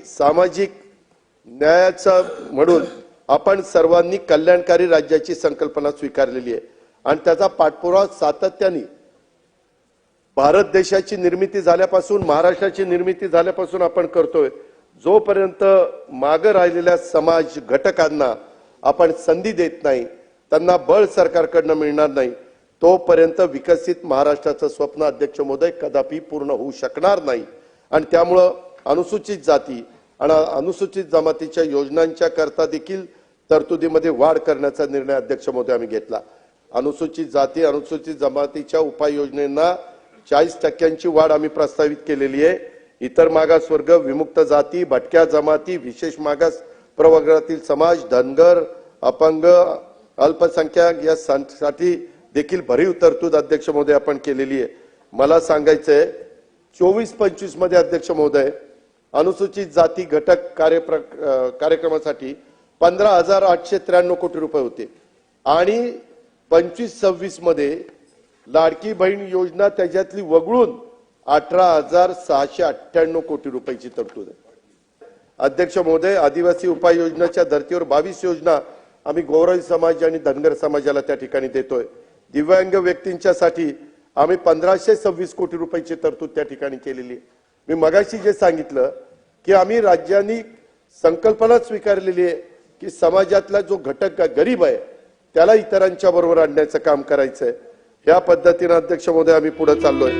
सामाजिक न्यायाचा म्हणून आपण सर्वांनी कल्याणकारी राज्याची संकल्पना स्वीकारलेली आहे आणि त्याचा पाठपुरावा सातत्याने भारत देशाची निर्मिती झाल्यापासून महाराष्ट्राची निर्मिती झाल्यापासून आपण करतोय। जोपर्यंत मागे राहिलेल्या समाज घटकांना आपण संधी देत नाही, त्यांना बळ सरकारकडून मिळणार नाही, तोपर्यंत विकसित महाराष्ट्राचं स्वप्न अध्यक्ष महोदय कदापि पूर्ण होऊ शकणार नाही। आणि त्यामुळे अनुसूचित जाती आणि अनुसूचित जमातीच्या योजनांच्या करता देखील तरतुदीमध्ये वाढ करण्याचा निर्णय अध्यक्ष महोदय आम्ही घेतला। अनुसूचित जाती अनुसूचित जमातीच्या उपाययोजनांना 40% वाढ आम्ही प्रस्तावित केलेली आहे। इतर मागासवर्ग, विमुक्त जाती, भटक्या जमाती, विशेष मागास प्रवर्गातील समाज, धनगर, अपंग, अल्पसंख्याक यासाठी देखील भरीव तरतूद अध्यक्ष महोदय आपण केलेली आहे। मला सांगायचंय 24-25 मध्ये अध्यक्ष महोदय अनुसूचित जाती घटक कार्यक्रमासाठी 15,893 कोटी रुपये होते आणि 25-26 मध्ये लाडकी बहीण योजना त्याच्यातली वगळून 18,698 कोटी रुपयाची तरतूद आहे। अध्यक्ष महोदय आदिवासी उपाययोजनाच्या धर्तीवर 22 योजना आम्ही गौरवी समाज आणि धनगर समाजाला त्या ठिकाणी देतोय। दिव्यांग व्यक्तींच्यासाठी आम्ही 1526 कोटी रुपयाची तरतूद त्या ठिकाणी केलेली आहे। मी मगाशी जे सांगितलं की आम्ही राज्यांनी संकल्पना स्वीकारलेली आहे की समाजातला जो घटक गरीब आहे त्याला इतरांच्या बरोबर आणण्याचं काम करायचंय। या पद्धतीने अध्यक्ष महोदय आम्ही पुढे चाललोय।